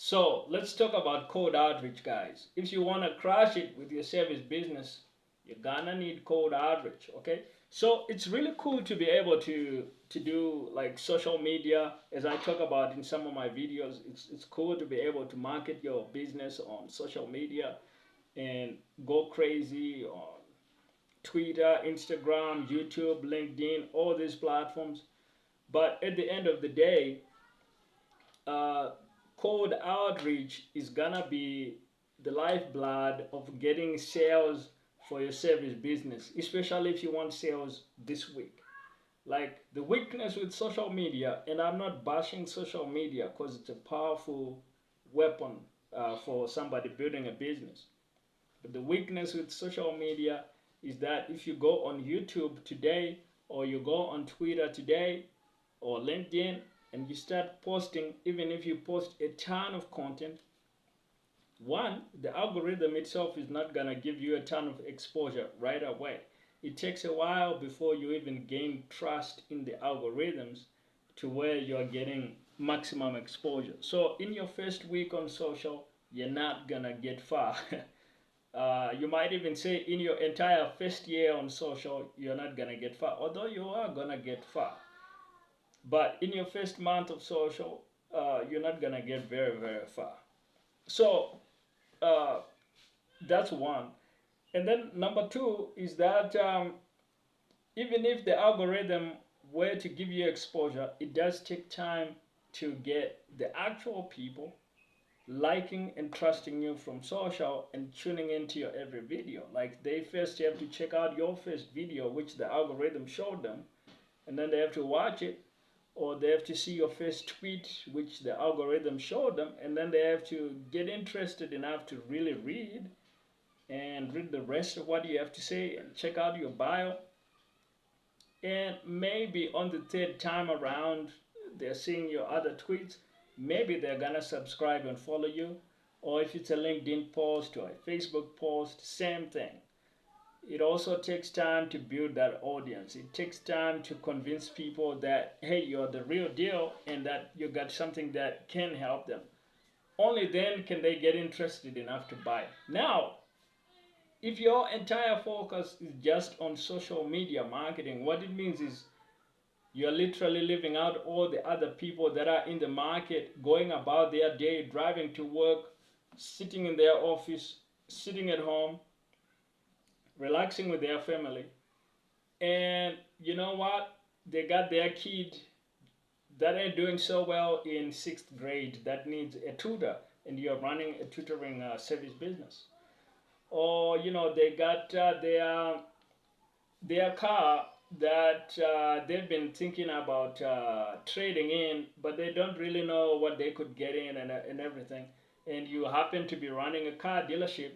So let's talk about cold outreach, guys. If you want to crush it with your service business, you're gonna need cold outreach. Okay, so it's really cool to be able to do like social media, as I talk about in some of my videos. It's cool to be able to market your business on social media and go crazy on Twitter, Instagram, YouTube, LinkedIn, all these platforms. But at the end of the day, uh, cold outreach is gonna be the lifeblood of getting sales for your service business, especially if you want sales this week. Like the weakness with social media, and I'm not bashing social media because it's a powerful weapon for somebody building a business. But the weakness with social media is that if you go on YouTube today, or you go on Twitter today, or LinkedIn, and you start posting, even if you post a ton of content, one, the algorithm itself is not gonna give you a ton of exposure right away. It takes a while before you even gain trust in the algorithms to where you're getting maximum exposure. So in your first week on social, you're not gonna get far. You might even say in your entire first year on social, you're not gonna get far, although you are gonna get far. But in your first month of social, you're not gonna get very, very far. So uh, that's one. And then number two is that even if the algorithm were to give you exposure, it does take time to get the actual people liking and trusting you from social and tuning into your every video. Like they first have to check out your first video, which the algorithm showed them, and then they have to watch it, or they have to see your first tweet, which the algorithm showed them, and then they have to get interested enough to really read the rest of what you have to say and check out your bio. And maybe on the third time around, they're seeing your other tweets. Maybe they're gonna subscribe and follow you. Or if it's a LinkedIn post or a Facebook post, same thing. It also takes time to build that audience. It takes time to convince people that, hey, you're the real deal and that you got something that can help them. Only then can they get interested enough to buy. Now, if your entire focus is just on social media marketing, what it means is you're literally leaving out all the other people that are in the market, going about their day, driving to work, sitting in their office, sitting at home, relaxing with their family. And you know what? They got their kid that ain't doing so well in sixth grade that needs a tutor, and you're running a tutoring service business. Or they got their car that they've been thinking about trading in, but they don't really know what they could get in and everything. And you happen to be running a car dealership,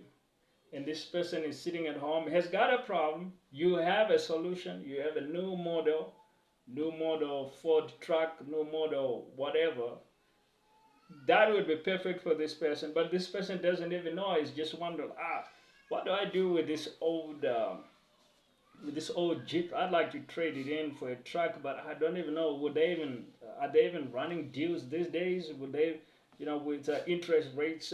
and this person is sitting at home, has got a problem. You have a solution. You have a new model Ford truck, new model whatever. That would be perfect for this person, but this person doesn't even know. He's just wondering, what do I do with this old Jeep? I'd like to trade it in for a truck, but I don't even know. Would they even are they even running deals these days? Would they, with interest rates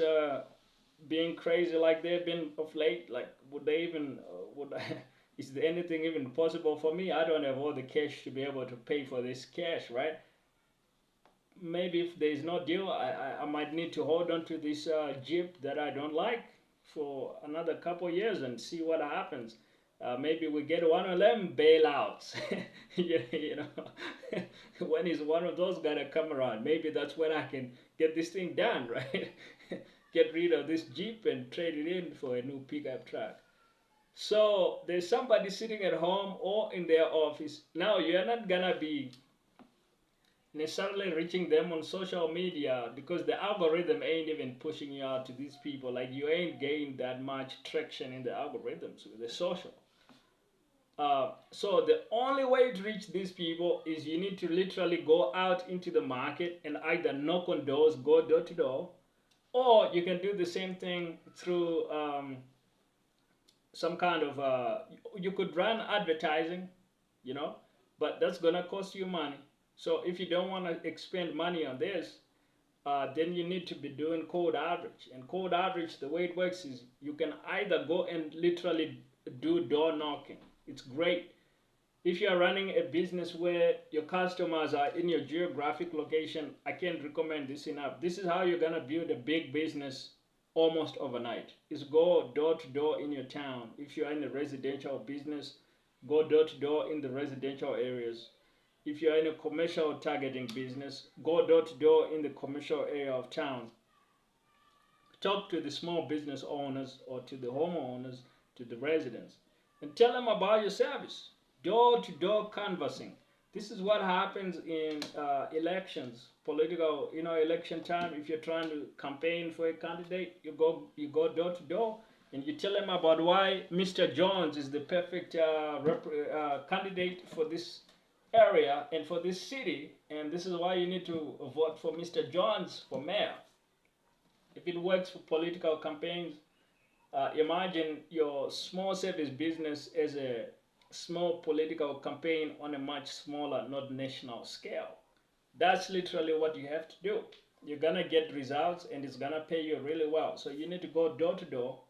being crazy like they've been of late? Like, would they even would I, is there anything even possible for me? I don't have all the cash to be able to pay for this cash, right? Maybe if there is no deal, I might need to hold on to this Jeep that I don't like for another couple years and see what happens. Maybe we get one of them bailouts. When is one of those gonna come around? Maybe that's when I can get this thing done, right? Get rid of this Jeep and trade it in for a new pickup truck. So there's somebody sitting at home or in their office. Now you're not gonna be necessarily reaching them on social media because the algorithm ain't even pushing you out to these people. Like you ain't gained that much traction in the algorithms with the social. So the only way to reach these people is you need to literally go out into the market and either knock on doors, go door to door, or you can do the same thing through some kind of, you could run advertising, but that's gonna cost you money. So if you don't want to expend money on this, then you need to be doing cold outreach. And cold outreach, the way it works is you can either go and literally do door knocking. It's great. If you are running a business where your customers are in your geographic location, I can't recommend this enough. This is how you're going to build a big business almost overnight. Is go door to door in your town. If you're in a residential business, go door to door in the residential areas. If you're in a commercial targeting business, go door to door in the commercial area of town. Talk to the small business owners or to the homeowners, to the residents, and tell them about your service. Door to door canvassing. This is what happens in elections, political, election time. If you're trying to campaign for a candidate, you go door to door and you tell them about why Mr. Jones is the perfect candidate for this area and for this city, and this is why you need to vote for Mr. Jones for mayor. If it works for political campaigns, imagine your small service business as a small political campaign on a much smaller, not national scale. That's literally what you have to do. You're gonna get results and it's gonna pay you really well. So you need to go door to door.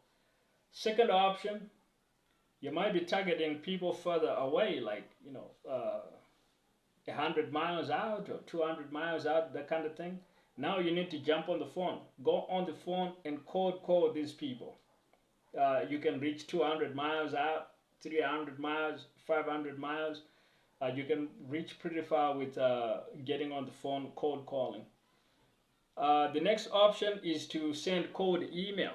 Second option, you might be targeting people further away, like 100 miles out or 200 miles out, that kind of thing. Now you need to jump on the phone. Go on the phone and cold call these people. You can reach 200 miles out, 300 miles, 500 miles. You can reach pretty far with getting on the phone, cold calling. The next option is to send cold email.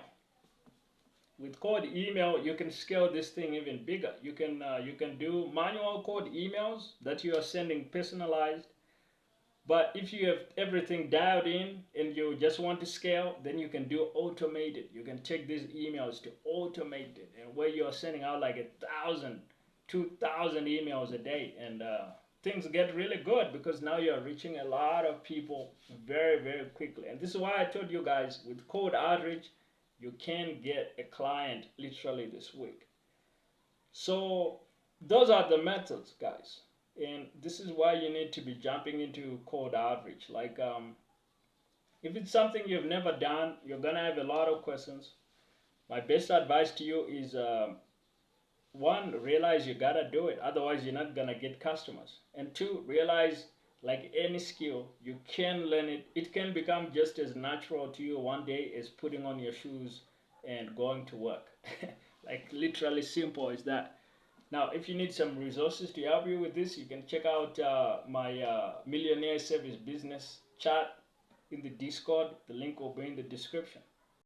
With cold email, you can scale this thing even bigger. You can do manual cold emails that you are sending personalized. But if you have everything dialed in and you just want to scale, then you can do automated. You can take these emails to automate it, and where you are sending out like 1,000, 2,000 emails a day, and things get really good because now you're reaching a lot of people very, very quickly. And this is why I told you guys, with cold outreach, you can get a client literally this week. So those are the methods, guys. And this is why you need to be jumping into cold outreach. Like, if it's something you've never done, you're going to have a lot of questions. My best advice to you is, one, realize you got to do it. Otherwise, you're not going to get customers. And two, realize, like any skill, you can learn it. It can become just as natural to you one day as putting on your shoes and going to work. Like, literally simple as that. Now, if you need some resources to help you with this, you can check out my Millionaire Service Business chat in the Discord. The link will be in the description.